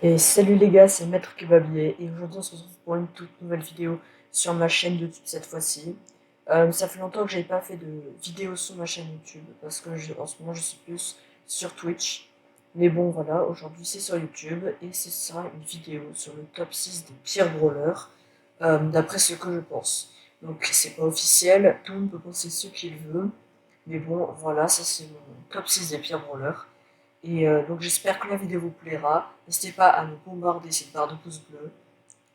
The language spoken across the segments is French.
Et salut les gars, c'est Maître Kebabier et aujourd'hui on se retrouve pour une toute nouvelle vidéo sur ma chaîne YouTube cette fois-ci. Ça fait longtemps que j'avais pas fait de vidéo sur ma chaîne YouTube parce que en ce moment je suis plus sur Twitch. Mais bon voilà, aujourd'hui c'est sur YouTube et ce sera une vidéo sur le top 6 des pires brawlers d'après ce que je pense. Donc c'est pas officiel, tout le monde peut penser ce qu'il veut. Mais bon voilà, ça c'est mon top 6 des pires brawlers. Et donc j'espère que la vidéo vous plaira. N'hésitez pas à me bombarder cette barre de pouces bleus.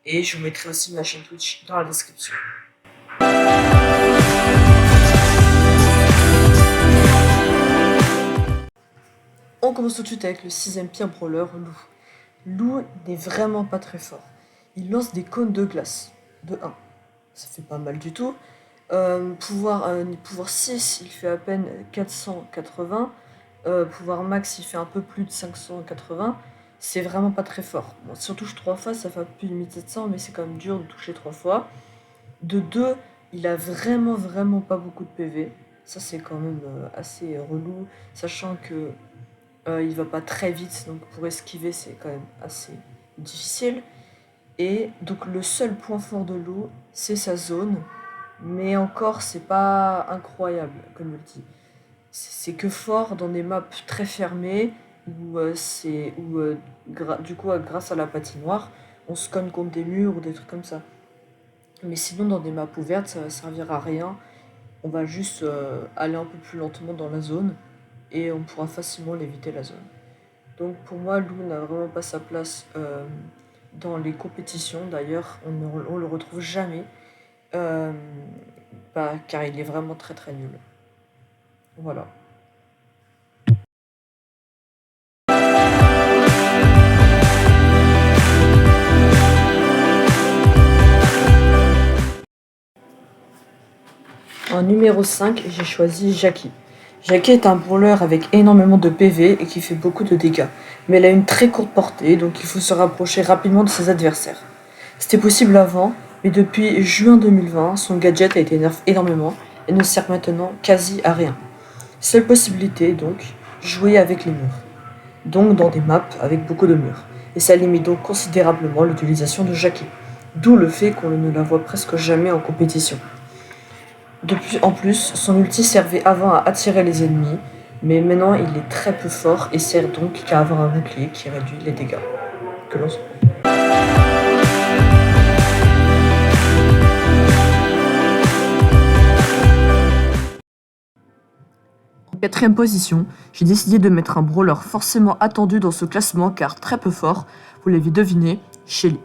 Et je vous mettrai aussi ma chaîne Twitch dans la description. On commence tout de suite avec le 6ème pire brawler, Lou. Lou n'est vraiment pas très fort. Il lance des cônes de glace, de 1. Ça fait pas mal du tout. Pouvoir 6, il fait à peine 480. Pouvoir max, il fait un peu plus de 580. C'est vraiment pas très fort. Bon, si on touche 3 fois, ça fait un peu plus de 1700, mais c'est quand même dur de toucher 3 fois. De 2, il a vraiment pas beaucoup de PV. Ça, c'est quand même assez relou, sachant que il va pas très vite, donc pour esquiver, c'est quand même assez difficile. Et donc, le seul point fort de Lou, c'est sa zone. Mais encore, c'est pas incroyable comme ulti. C'est que fort dans des maps très fermées où du coup grâce à la patinoire on se cogne contre des murs ou des trucs comme ça. Mais sinon dans des maps ouvertes ça va servir à rien. On va juste aller un peu plus lentement dans la zone et on pourra facilement l'éviter la zone. Donc pour moi Lou n'a vraiment pas sa place dans les compétitions. D'ailleurs on le retrouve jamais car il est vraiment très nul. Voilà. En numéro 5, j'ai choisi Jackie. Jackie est un brawler avec énormément de PV et qui fait beaucoup de dégâts, mais elle a une très courte portée, donc il faut se rapprocher rapidement de ses adversaires. C'était possible avant, mais depuis juin 2020, son gadget a été nerf énormément et ne sert maintenant quasi à rien. Seule possibilité donc, jouer avec les murs, donc dans des maps avec beaucoup de murs, et ça limite donc considérablement l'utilisation de Jackie, d'où le fait qu'on ne la voit presque jamais en compétition. En plus, son ulti servait avant à attirer les ennemis, mais maintenant il est très peu fort et sert donc qu'à avoir un bouclier qui réduit les dégâts que l'on se prend. En 4ème position, j'ai décidé de mettre un brawler forcément attendu dans ce classement car très peu fort, vous l'avez deviné, Shelly.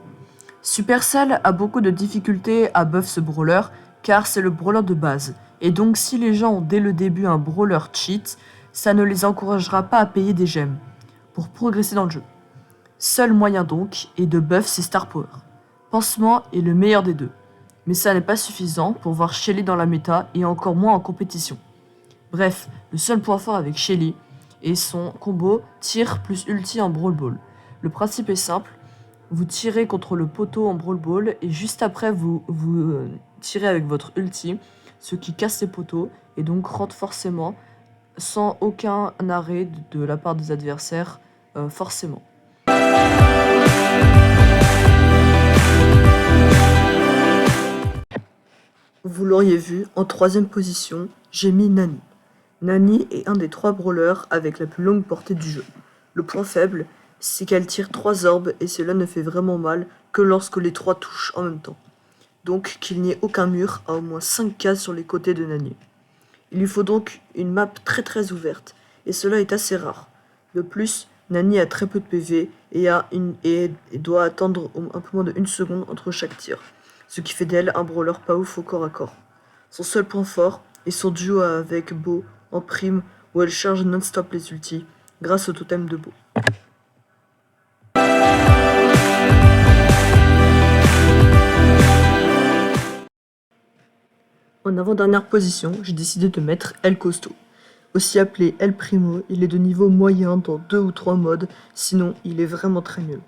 Supercell a beaucoup de difficultés à buff ce brawler car c'est le brawler de base. Et donc si les gens ont dès le début un brawler cheat, ça ne les encouragera pas à payer des gemmes pour progresser dans le jeu. Seul moyen donc est de buff ses star power. Pansement est le meilleur des deux, mais ça n'est pas suffisant pour voir Shelly dans la méta et encore moins en compétition. Bref, le seul point fort avec Shelly est son combo tir plus ulti en Brawl Ball. Le principe est simple, vous tirez contre le poteau en Brawl Ball et juste après vous tirez avec votre ulti, ce qui casse les poteaux et donc rentre forcément sans aucun arrêt de la part des adversaires, forcément. Vous l'auriez vu, en 3ème position, j'ai mis Nani. Nani est un des 3 brawlers avec la plus longue portée du jeu. Le point faible, c'est qu'elle tire 3 orbes et cela ne fait vraiment mal que lorsque les 3 touchent en même temps. Donc qu'il n'y ait aucun mur à au moins 5 cases sur les côtés de Nani. Il lui faut donc une map très ouverte, et cela est assez rare. De plus, Nani a très peu de PV et doit attendre un peu moins de 1 seconde entre chaque tir, ce qui fait d'elle un brawler pas ouf au corps à corps. Son seul point fort est son duo avec Bo en prime où elle charge non-stop les ultis grâce au totem de Bo. En avant-dernière position, j'ai décidé de mettre El Costo. Aussi appelé El Primo, il est de niveau moyen dans 2 ou 3 modes, sinon il est vraiment très nul.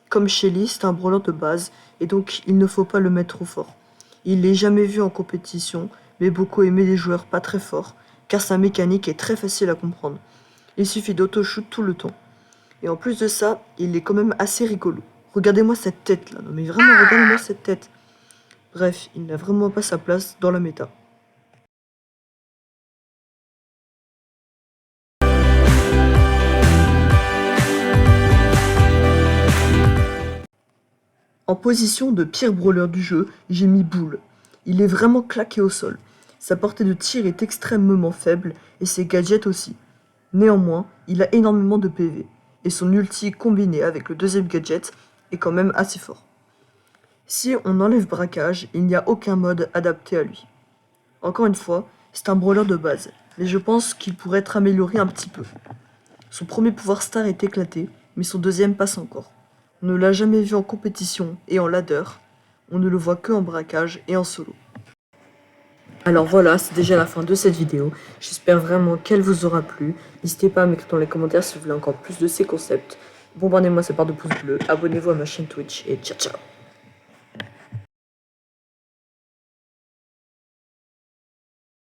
Comme Shelly, c'est un brawler de base, et donc il ne faut pas le mettre trop fort. Il n'est jamais vu en compétition, mais beaucoup aimaient des joueurs pas très forts, car sa mécanique est très facile à comprendre. Il suffit d'auto-shoot tout le temps. Et en plus de ça, il est quand même assez rigolo. Regardez-moi cette tête là, non mais vraiment, regardez-moi cette tête. Bref, il n'a vraiment pas sa place dans la méta. En position de pire brawler du jeu, j'ai mis Bull. Il est vraiment claqué au sol. Sa portée de tir est extrêmement faible et ses gadgets aussi. Néanmoins, il a énormément de PV et son ulti combiné avec le deuxième gadget est quand même assez fort. Si on enlève braquage, il n'y a aucun mode adapté à lui. Encore une fois, c'est un brawler de base, mais je pense qu'il pourrait être amélioré un petit peu. Son premier pouvoir star est éclaté, mais son deuxième passe encore. On ne l'a jamais vu en compétition et en ladder, on ne le voit que en braquage et en solo. Alors voilà, c'est déjà la fin de cette vidéo. J'espère vraiment qu'elle vous aura plu. N'hésitez pas à m'écrire dans les commentaires si vous voulez encore plus de ces concepts. Bombardez-moi ça part de pouces bleus, abonnez-vous à ma chaîne Twitch et ciao ciao.